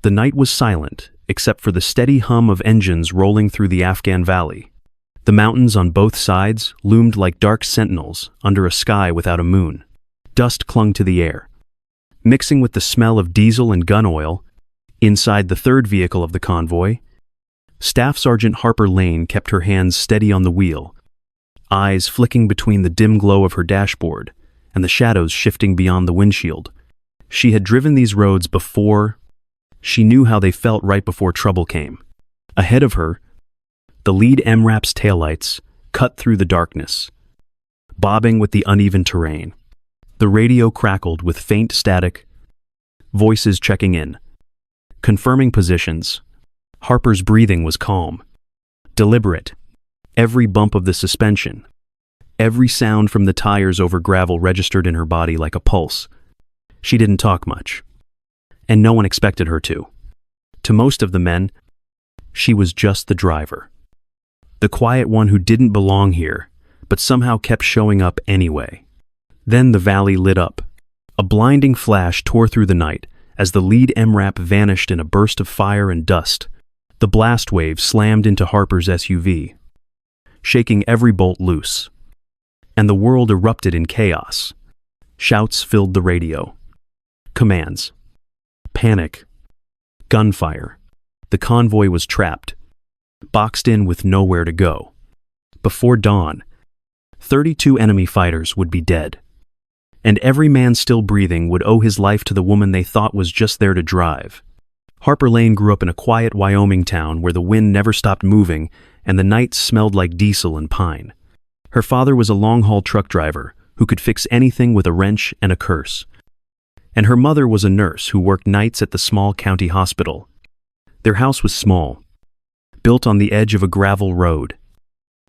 The night was silent, except for the steady hum of engines rolling through the Afghan valley. The mountains on both sides loomed like dark sentinels under a sky without a moon. Dust clung to the air, mixing with the smell of diesel and gun oil. Inside the third vehicle of the convoy, Staff Sergeant Harper Lane kept her hands steady on the wheel, eyes flicking between the dim glow of her dashboard and the shadows shifting beyond the windshield. She had driven these roads before. She knew how they felt right before trouble came. Ahead of her, the lead MRAP's taillights cut through the darkness, bobbing with the uneven terrain. The radio crackled with faint static, voices checking in, confirming positions. Harper's breathing was calm, deliberate. Every bump of the suspension, every sound from the tires over gravel registered in her body like a pulse. She didn't talk much, and no one expected her to. To most of the men, she was just the driver. The quiet one who didn't belong here, but somehow kept showing up anyway. Then the valley lit up. A blinding flash tore through the night as the lead MRAP vanished in a burst of fire and dust. The blast wave slammed into Harper's SUV, shaking every bolt loose. And the world erupted in chaos. Shouts filled the radio. Commands. Panic. Gunfire. The convoy was trapped, boxed in with nowhere to go. Before dawn, 32 enemy fighters would be dead, and every man still breathing would owe his life to the woman they thought was just there to drive. Harper Lane grew up in a quiet Wyoming town where the wind never stopped moving and the nights smelled like diesel and pine. Her father was a long-haul truck driver who could fix anything with a wrench and a curse. And her mother was a nurse who worked nights at the small county hospital. Their house was small, built on the edge of a gravel road.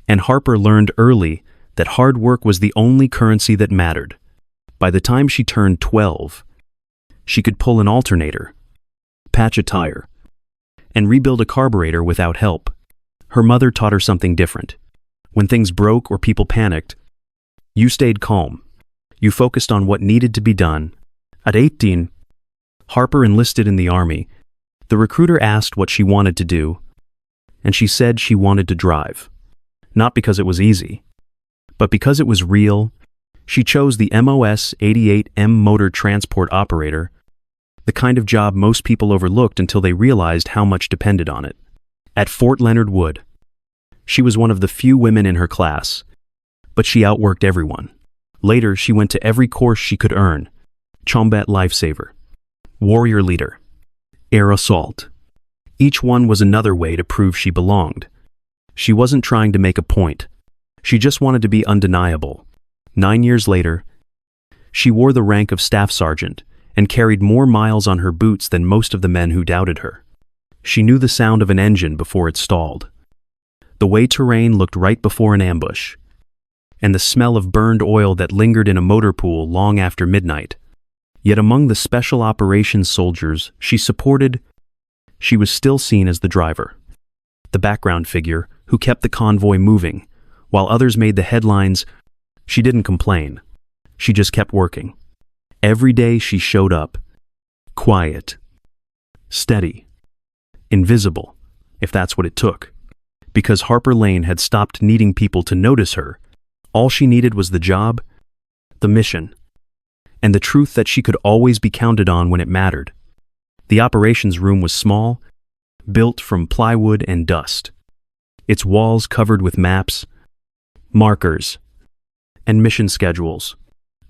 And Harper learned early that hard work was the only currency that mattered. By the time she turned 12, she could pull an alternator, patch a tire, and rebuild a carburetor without help. Her mother taught her something different. When things broke or people panicked, you stayed calm. You focused on what needed to be done. At 18, Harper enlisted in the Army. The recruiter asked what she wanted to do, and she said she wanted to drive. Not because it was easy, but because it was real. She chose the MOS 88M motor transport operator, the kind of job most people overlooked until they realized how much depended on it. At Fort Leonard Wood, she was one of the few women in her class, but she outworked everyone. Later, she went to every course she could earn: combat lifesaver, warrior leader, air assault. Each one was another way to prove she belonged. She wasn't trying to make a point. She just wanted to be undeniable. 9 years later, she wore the rank of staff sergeant and carried more miles on her boots than most of the men who doubted her. She knew the sound of an engine before it stalled, the way terrain looked right before an ambush, and the smell of burned oil that lingered in a motor pool long after midnight. Yet among the special operations soldiers she supported, she was still seen as the driver, the background figure who kept the convoy moving. While others made the headlines, she didn't complain. She just kept working. Every day she showed up, quiet, steady, invisible, if that's what it took. Because Harper Lane had stopped needing people to notice her. All she needed was the job, the mission, and the truth that she could always be counted on when it mattered. The operations room was small, built from plywood and dust, its walls covered with maps, markers, and mission schedules.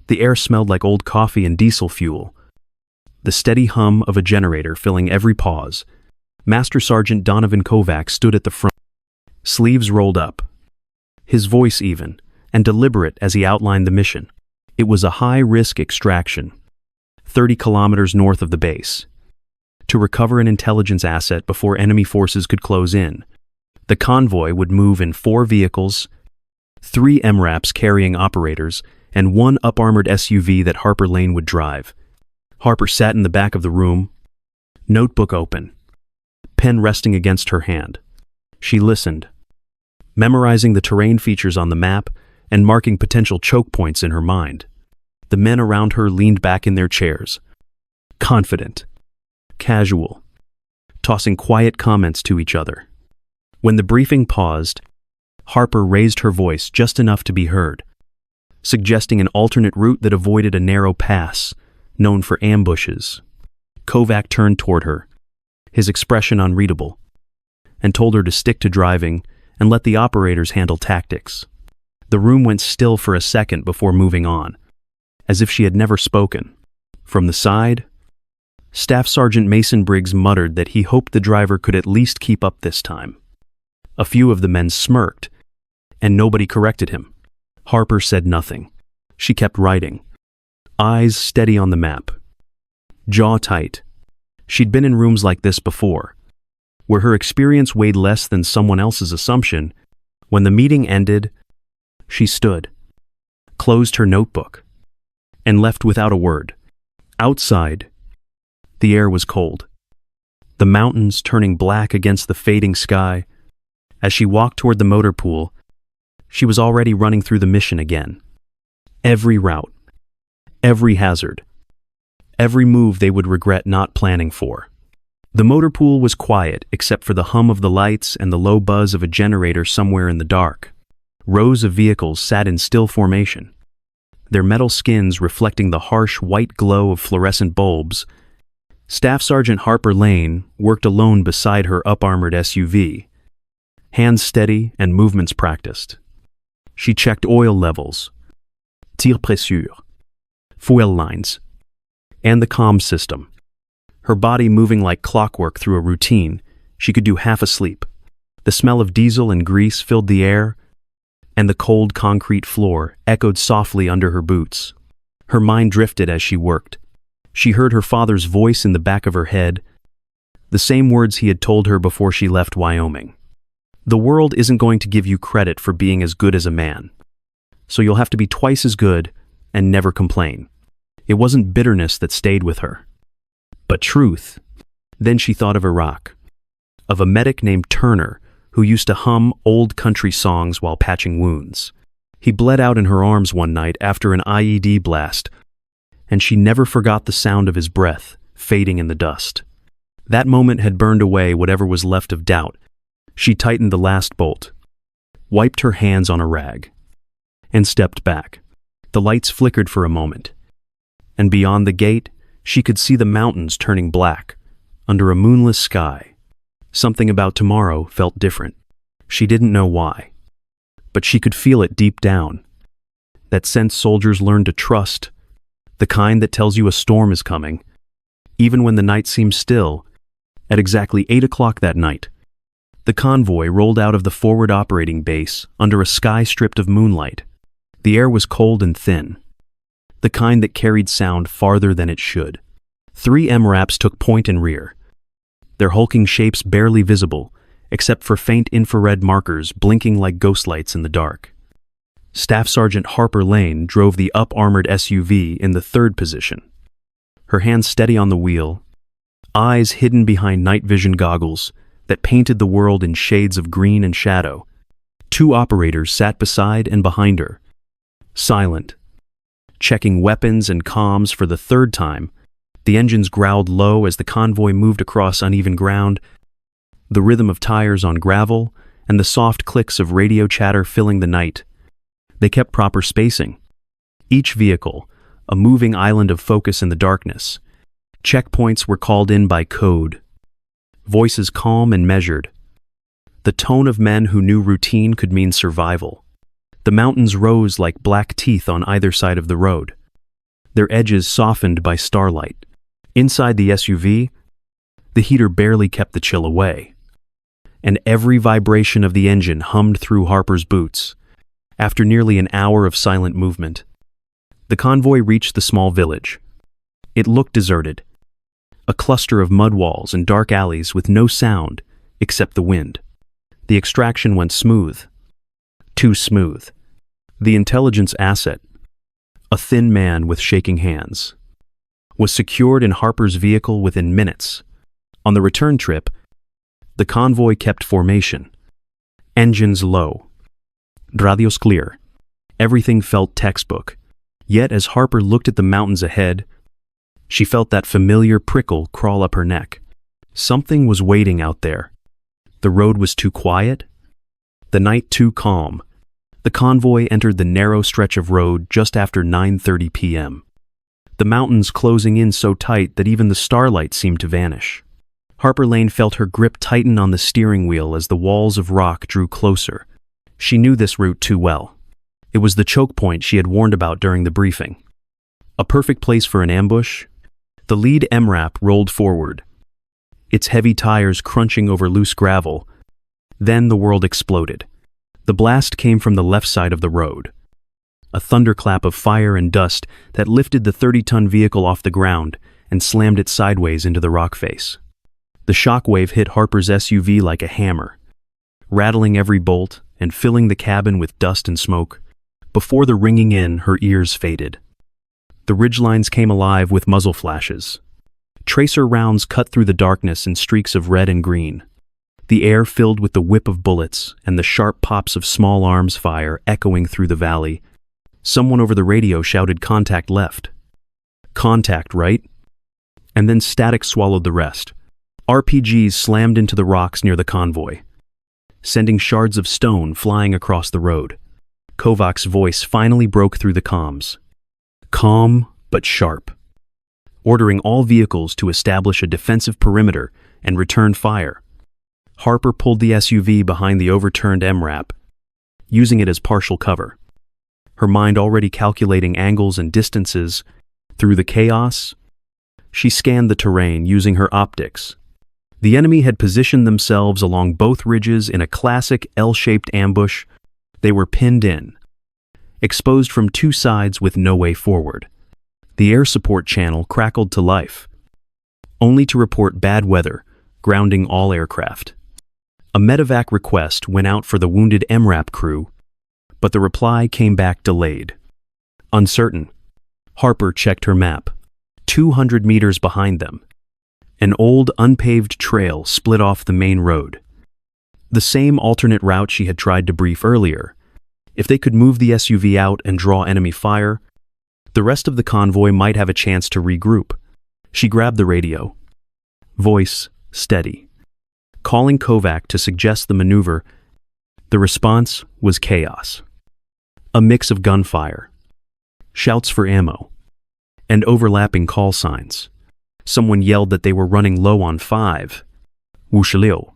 The air smelled like old coffee and diesel fuel, the steady hum of a generator filling every pause. Master Sergeant Donovan Kovac stood at the front, sleeves rolled up, his voice even and deliberate as he outlined the mission. It was a high-risk extraction, 30 kilometers north of the base, to recover an intelligence asset before enemy forces could close in. The convoy would move in 4 vehicles, 3 MRAPs carrying operators, and 1 up-armored SUV that Harper Lane would drive. Harper sat in the back of the room, notebook open, pen resting against her hand. She listened, memorizing the terrain features on the map and marking potential choke points in her mind. The men around her leaned back in their chairs, confident, casual, tossing quiet comments to each other. When the briefing paused, Harper raised her voice just enough to be heard, suggesting an alternate route that avoided a narrow pass, known for ambushes. Kovac turned toward her, his expression unreadable, and told her to stick to driving and let the operators handle tactics. The room went still for a second before moving on, as if she had never spoken. From the side, Staff Sergeant Mason Briggs muttered that he hoped the driver could at least keep up this time. A few of the men smirked, and nobody corrected him. Harper said nothing. She kept writing, eyes steady on the map, jaw tight. She'd been in rooms like this before, where her experience weighed less than someone else's assumption. When the meeting ended, she stood, closed her notebook, and left without a word. Outside, the air was cold, the mountains turning black against the fading sky. As she walked toward the motor pool, she was already running through the mission again. Every route, every hazard, every move they would regret not planning for. The motor pool was quiet except for the hum of the lights and the low buzz of a generator somewhere in the dark. Rows of vehicles sat in still formation, their metal skins reflecting the harsh white glow of fluorescent bulbs. Staff Sergeant Harper Lane worked alone beside her up-armored SUV, hands steady and movements practiced. She checked oil levels, tir pressure, fuel lines, and the comm system. Her body moving like clockwork through a routine she could do half asleep. The smell of diesel and grease filled the air, and the cold concrete floor echoed softly under her boots. Her mind drifted as she worked. She heard her father's voice in the back of her head, the same words he had told her before she left Wyoming. The world isn't going to give you credit for being as good as a man, so you'll have to be twice as good and never complain. It wasn't bitterness that stayed with her, but truth. Then she thought of Iraq, of a medic named Turner who used to hum old country songs while patching wounds. He bled out in her arms one night after an IED blast, and she never forgot the sound of his breath fading in the dust. That moment had burned away whatever was left of doubt. She tightened the last bolt, wiped her hands on a rag, and stepped back. The lights flickered for a moment, and beyond the gate, she could see the mountains turning black under a moonless sky. Something about tomorrow felt different. She didn't know why, but she could feel it deep down. That sense soldiers learn to trust, the kind that tells you a storm is coming, even when the night seems still. At exactly 8 o'clock that night, the convoy rolled out of the forward operating base under a sky stripped of moonlight. The air was cold and thin, the kind that carried sound farther than it should. 3 MRAPs took point in rear, their hulking shapes barely visible, except for faint infrared markers blinking like ghost lights in the dark. Staff Sergeant Harper Lane drove the up-armored SUV in the 3rd position, her hands steady on the wheel, eyes hidden behind night vision goggles that painted the world in shades of green and shadow. 2 operators sat beside and behind her, silent, checking weapons and comms for the 3rd time. The engines growled low as the convoy moved across uneven ground, the rhythm of tires on gravel and the soft clicks of radio chatter filling the night. They kept proper spacing, each vehicle a moving island of focus in the darkness. Checkpoints were called in by code, voices calm and measured, the tone of men who knew routine could mean survival. The mountains rose like black teeth on either side of the road, their edges softened by starlight. Inside the SUV, the heater barely kept the chill away, and every vibration of the engine hummed through Harper's boots. After nearly an hour of silent movement, the convoy reached the small village. It looked deserted, a cluster of mud walls and dark alleys with no sound except the wind. The extraction went smooth, too smooth. The intelligence asset, a thin man with shaking hands, was secured in Harper's vehicle within minutes. On the return trip, the convoy kept formation, engines low, radios clear. Everything felt textbook. Yet as Harper looked at the mountains ahead, she felt that familiar prickle crawl up her neck. Something was waiting out there. The road was too quiet, the night too calm. The convoy entered the narrow stretch of road just after 9:30 p.m. The mountains closing in so tight that even the starlight seemed to vanish. Harper Lane felt her grip tighten on the steering wheel as the walls of rock drew closer. She knew this route too well. It was the choke point she had warned about during the briefing. A perfect place for an ambush. The lead MRAP rolled forward, its heavy tires crunching over loose gravel. Then the world exploded. The blast came from the left side of the road. A thunderclap of fire and dust that lifted the 30-ton vehicle off the ground and slammed it sideways into the rock face. The shockwave hit Harper's SUV like a hammer, rattling every bolt and filling the cabin with dust and smoke. Before the ringing in, her ears faded. The ridgelines came alive with muzzle flashes. Tracer rounds cut through the darkness in streaks of red and green. The air filled with the whip of bullets and the sharp pops of small arms fire echoing through the valley. Someone over the radio shouted, "Contact left." "Contact right?" And then static swallowed the rest. RPGs slammed into the rocks near the convoy, sending shards of stone flying across the road. Kovac's voice finally broke through the comms, calm but sharp, ordering all vehicles to establish a defensive perimeter and return fire. Harper pulled the SUV behind the overturned MRAP, using it as partial cover, her mind already calculating angles and distances. Through the chaos, she scanned the terrain using her optics. The enemy had positioned themselves along both ridges in a classic L-shaped ambush. They were pinned in, exposed from two sides with no way forward. The air support channel crackled to life, only to report bad weather, grounding all aircraft. A medevac request went out for the wounded MRAP crew, but the reply came back delayed. Uncertain, Harper checked her map. 200 meters behind them, an old unpaved trail split off the main road. The same alternate route she had tried to brief earlier. If they could move the SUV out and draw enemy fire, the rest of the convoy might have a chance to regroup. She grabbed the radio. Voice steady, calling Kovac to suggest the maneuver. The response was chaos. A mix of gunfire, shouts for ammo, and overlapping call signs. Someone yelled that they were running low on 5. Wushiliu.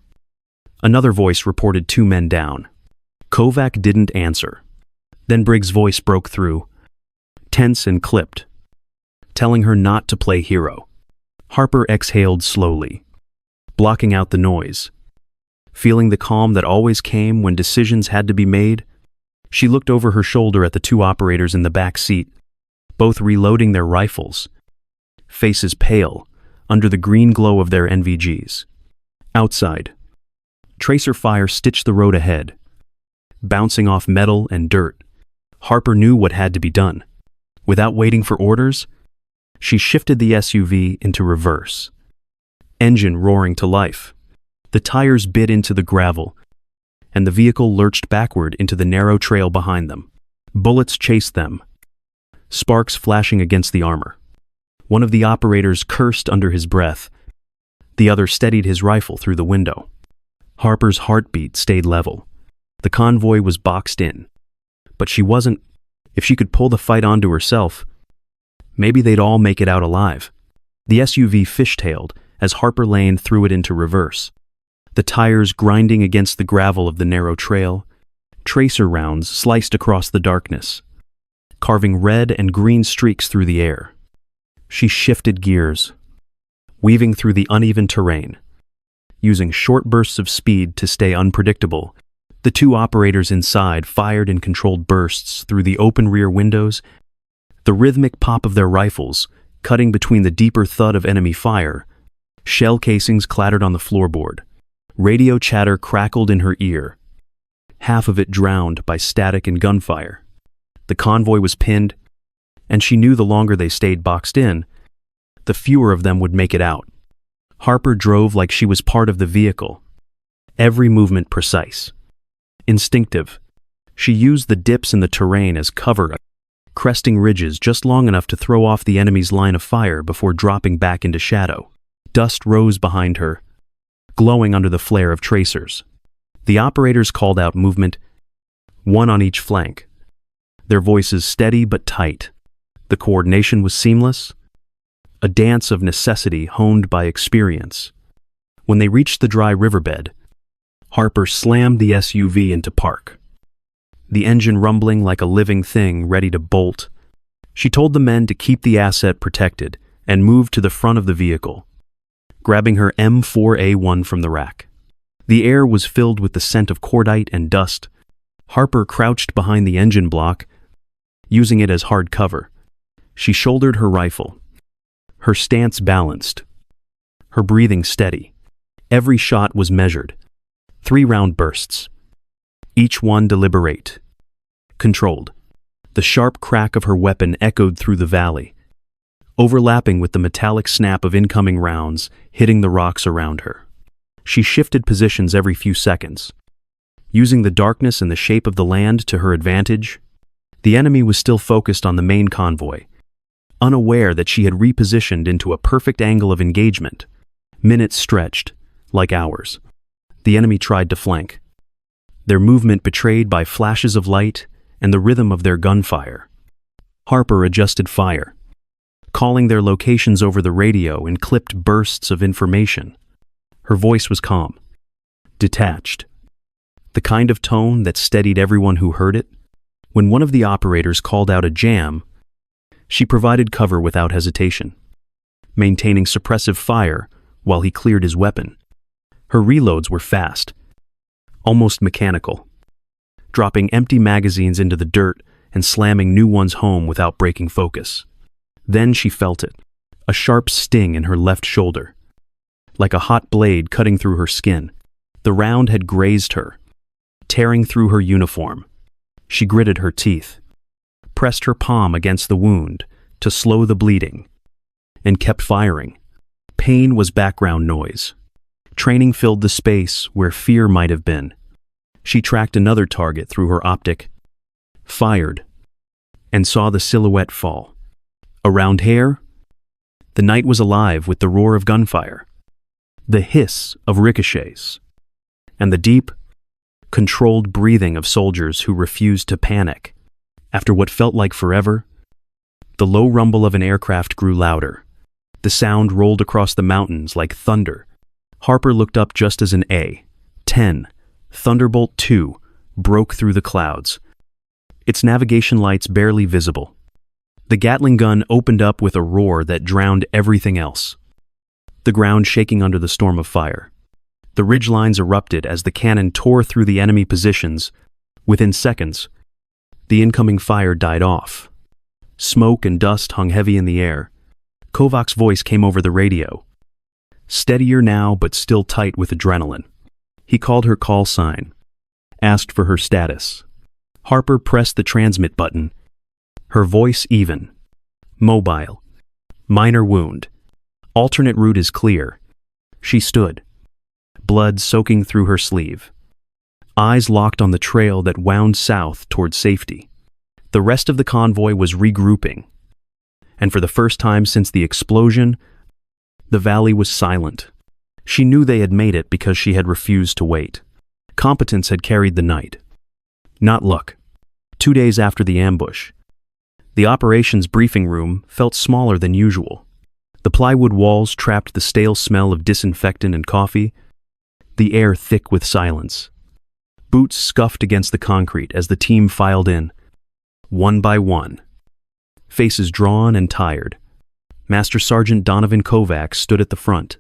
Another voice reported 2 men down. Kovac didn't answer. Then Briggs' voice broke through, tense and clipped, telling her not to play hero. Harper exhaled slowly, blocking out the noise. Feeling the calm that always came when decisions had to be made, she looked over her shoulder at the 2 operators in the back seat, both reloading their rifles, faces pale under the green glow of their NVGs. Outside, tracer fire stitched the road ahead, bouncing off metal and dirt. Harper knew what had to be done. Without waiting for orders, she shifted the SUV into reverse, engine roaring to life. The tires bit into the gravel, and the vehicle lurched backward into the narrow trail behind them. Bullets chased them, sparks flashing against the armor. One of the operators cursed under his breath. The other steadied his rifle through the window. Harper's heartbeat stayed level. The convoy was boxed in, but she wasn't. If she could pull the fight onto herself, maybe they'd all make it out alive. The SUV fishtailed as Harper Lane threw it into reverse, the tires grinding against the gravel of the narrow trail. Tracer rounds sliced across the darkness, carving red and green streaks through the air. She shifted gears, weaving through the uneven terrain, using short bursts of speed to stay unpredictable. The 2 operators inside fired in controlled bursts through the open rear windows, the rhythmic pop of their rifles cutting between the deeper thud of enemy fire. Shell casings clattered on the floorboard. Radio chatter crackled in her ear, half of it drowned by static and gunfire. The convoy was pinned, and she knew the longer they stayed boxed in, the fewer of them would make it out. Harper drove like she was part of the vehicle, every movement precise, instinctive. She used the dips in the terrain as cover, cresting ridges just long enough to throw off the enemy's line of fire before dropping back into shadow. Dust rose behind her, glowing under the flare of tracers. The operators called out movement, one on each flank. Their voices steady but tight. The coordination was seamless, a dance of necessity honed by experience. When they reached the dry riverbed, Harper slammed the SUV into park. The engine rumbling like a living thing ready to bolt. She told the men to keep the asset protected and moved to the front of the vehicle, grabbing her M4A1 from the rack. The air was filled with the scent of cordite and dust. Harper crouched behind the engine block, using it as hard cover. She shouldered her rifle, her stance balanced, her breathing steady. Every shot was measured. 3-round bursts, each one deliberate, controlled. The sharp crack of her weapon echoed through the valley, overlapping with the metallic snap of incoming rounds hitting the rocks around her. She shifted positions every few seconds, using the darkness and the shape of the land to her advantage. The enemy was still focused on the main convoy, unaware that she had repositioned into a perfect angle of engagement. Minutes stretched, like hours. The enemy tried to flank, their movement betrayed by flashes of light and the rhythm of their gunfire. Harper adjusted fire, calling their locations over the radio in clipped bursts of information. Her voice was calm, detached, the kind of tone that steadied everyone who heard it. When one of the operators called out a jam, she provided cover without hesitation, maintaining suppressive fire while he cleared his weapon. Her reloads were fast, almost mechanical, dropping empty magazines into the dirt and slamming new ones home without breaking focus. Then she felt it, a sharp sting in her left shoulder, like a hot blade cutting through her skin. The round had grazed her, tearing through her uniform. She gritted her teeth, pressed her palm against the wound to slow the bleeding, and kept firing. Pain was background noise. Training filled the space where fear might have been. She tracked another target through her optic, fired, and saw the silhouette fall. Around here, the night was alive with the roar of gunfire, the hiss of ricochets, and the deep, controlled breathing of soldiers who refused to panic. After what felt like forever, the low rumble of an aircraft grew louder. The sound rolled across the mountains like thunder. Harper looked up just as an A-10 Thunderbolt II broke through the clouds, its navigation lights barely visible. The Gatling gun opened up with a roar that drowned everything else, the ground shaking under the storm of fire. The ridgelines erupted as the cannon tore through the enemy positions. Within seconds, the incoming fire died off. Smoke and dust hung heavy in the air. Kovac's voice came over the radio, steadier now but still tight with adrenaline. He called her call sign, asked for her status. Harper pressed the transmit button, her voice even. Mobile. Minor wound. Alternate route is clear. She stood, blood soaking through her sleeve, eyes locked on the trail that wound south toward safety. The rest of the convoy was regrouping, and for the first time since the explosion, the valley was silent. She knew they had made it because she had refused to wait. Competence had carried the night, not luck. 2 days after the ambush, the operations briefing room felt smaller than usual. The plywood walls trapped the stale smell of disinfectant and coffee, the air thick with silence. Boots scuffed against the concrete as the team filed in, one by one, faces drawn and tired. Master Sergeant Donovan Kovac stood at the front,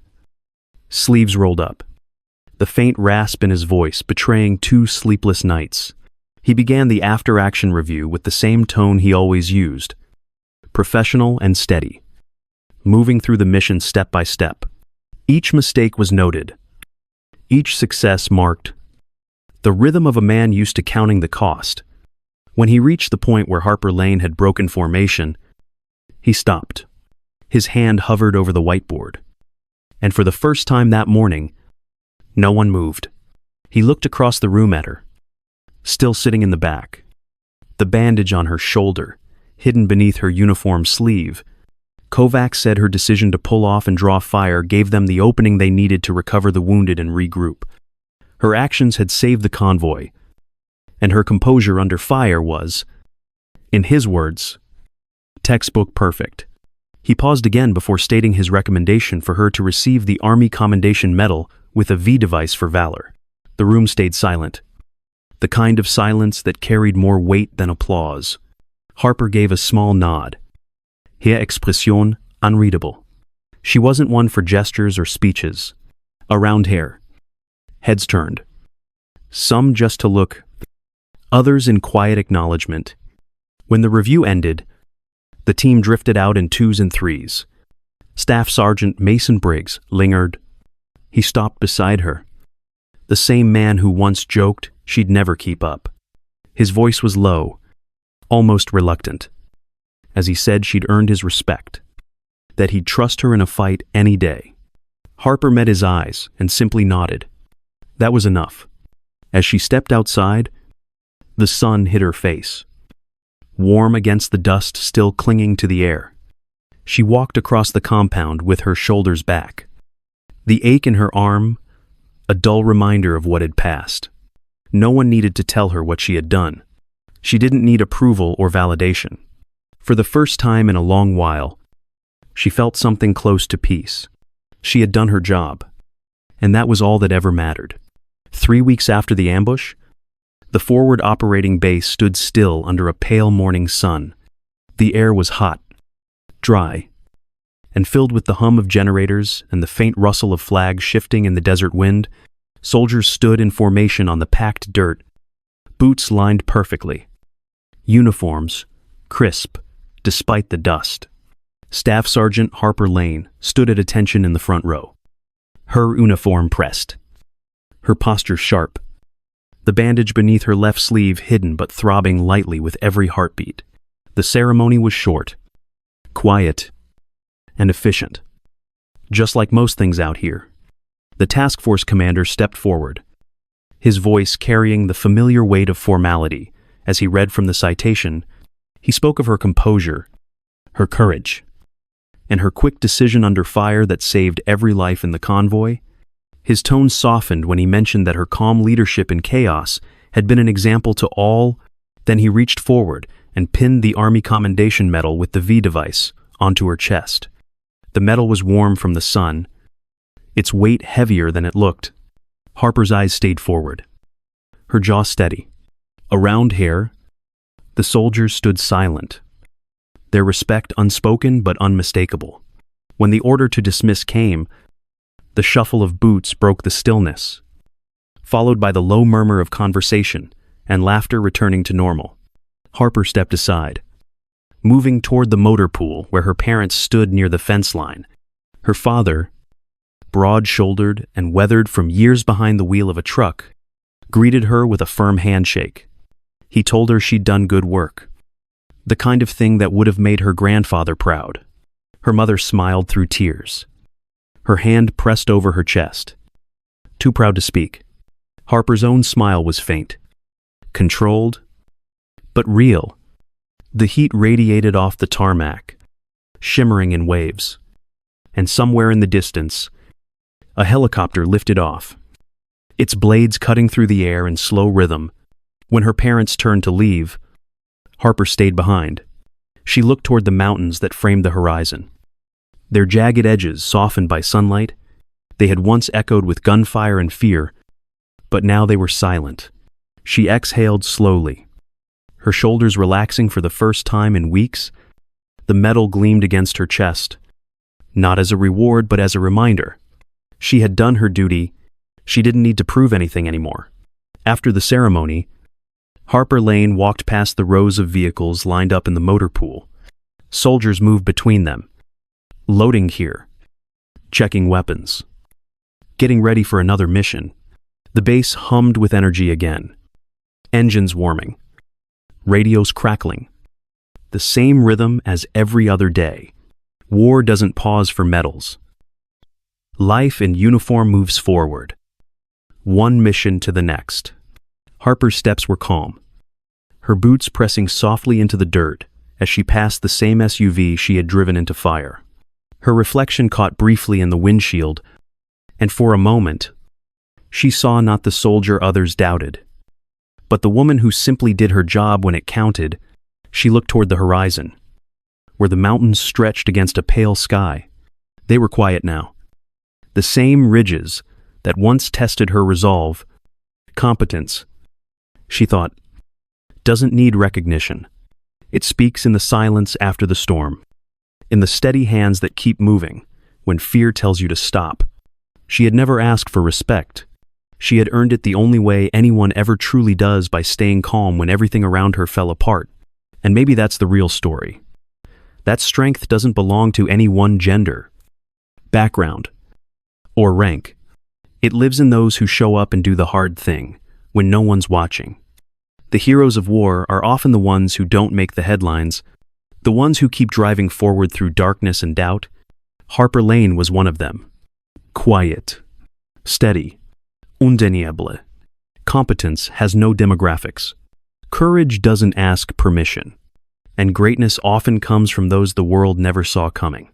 sleeves rolled up, the faint rasp in his voice betraying 2 sleepless nights. He began the after-action review with the same tone he always used, professional and steady, moving through the mission step by step. Each mistake was noted, each success marked, the rhythm of a man used to counting the cost. When he reached the point where Harper Lane had broken formation, he stopped. His hand hovered over the whiteboard, and for the first time that morning, no one moved. He looked across the room at her, still sitting in the back, the bandage on her shoulder, hidden beneath her uniform sleeve, Kovacs said her decision to pull off and draw fire gave them the opening they needed to recover the wounded and regroup. Her actions had saved the convoy, and her composure under fire was, in his words, textbook perfect. He paused again before stating his recommendation for her to receive the Army Commendation Medal with a V device for valor. The room stayed silent, the kind of silence that carried more weight than applause. Harper gave a small nod. Her expression unreadable. She wasn't one for gestures or speeches. A round hair. Heads turned. Some just to look, others in quiet acknowledgement. When the review ended, the team drifted out in 2s and 3s. Staff Sergeant Mason Briggs lingered. He stopped beside her. The same man who once joked she'd never keep up. His voice was low, almost reluctant, as he said she'd earned his respect, that he'd trust her in a fight any day. Harper met his eyes and simply nodded. That was enough. As she stepped outside, the sun hit her face, warm against the dust still clinging to the air. She walked across the compound with her shoulders back. The ache in her arm, a dull reminder of what had passed. No one needed to tell her what she had done. She didn't need approval or validation. For the first time in a long while, she felt something close to peace. She had done her job, and that was all that ever mattered. 3 weeks after the ambush, the forward operating base stood still under a pale morning sun. The air was hot, dry, and filled with the hum of generators and the faint rustle of flags shifting in the desert wind. Soldiers stood in formation on the packed dirt, boots lined perfectly, uniforms crisp despite the dust. Staff Sergeant Harper Lane stood at attention in the front row, her uniform pressed, her posture sharp, the bandage beneath her left sleeve hidden but throbbing lightly with every heartbeat. The ceremony was short, quiet, and efficient. Just like most things out here, the task force commander stepped forward, his voice carrying the familiar weight of formality. As he read from the citation, he spoke of her composure, her courage, and her quick decision under fire that saved every life in the convoy. His tone softened when he mentioned that her calm leadership in chaos had been an example to all. Then he reached forward and pinned the Army Commendation Medal with the V device onto her chest. The medal was warm from the sun, its weight heavier than it looked. Harper's eyes stayed forward, her jaw steady. A round hair. The soldiers stood silent, their respect unspoken but unmistakable. When the order to dismiss came, the shuffle of boots broke the stillness, followed by the low murmur of conversation and laughter returning to normal. Harper stepped aside, moving toward the motor pool where her parents stood near the fence line. Her father, broad-shouldered and weathered from years behind the wheel of a truck, greeted her with a firm handshake. He told her she'd done good work, the kind of thing that would have made her grandfather proud. Her mother smiled through tears, her hand pressed over her chest. Too proud to speak. Harper's own smile was faint, controlled, but real. The heat radiated off the tarmac, shimmering in waves. And somewhere in the distance, a helicopter lifted off, its blades cutting through the air in slow rhythm. When her parents turned to leave, Harper stayed behind. She looked toward the mountains that framed the horizon. Their jagged edges softened by sunlight. They had once echoed with gunfire and fear, but now they were silent. She exhaled slowly, her shoulders relaxing for the first time in weeks. The medal gleamed against her chest, not as a reward but as a reminder. She had done her duty. She didn't need to prove anything anymore. After the ceremony, Harper Lane walked past the rows of vehicles lined up in the motor pool. Soldiers moved between them, loading gear, checking weapons, getting ready for another mission. The base hummed with energy again, engines warming, radios crackling. The same rhythm as every other day. War doesn't pause for medals. Life in uniform moves forward, one mission to the next. Harper's steps were calm, her boots pressing softly into the dirt as she passed the same SUV she had driven into fire. Her reflection caught briefly in the windshield, and for a moment, she saw not the soldier others doubted, but the woman who simply did her job when it counted. She looked toward the horizon, where the mountains stretched against a pale sky. They were quiet now. The same ridges that once tested her resolve, competence, she thought, doesn't need recognition. It speaks in the silence after the storm, in the steady hands that keep moving when fear tells you to stop. She had never asked for respect. She had earned it the only way anyone ever truly does, by staying calm when everything around her fell apart. And maybe that's the real story. That strength doesn't belong to any one gender, background, or rank. It lives in those who show up and do the hard thing when no one's watching. The heroes of war are often the ones who don't make the headlines, the ones who keep driving forward through darkness and doubt. Harper Lane was one of them. Quiet, steady, indéniable. Competence has no demographics. Courage doesn't ask permission. And greatness often comes from those the world never saw coming.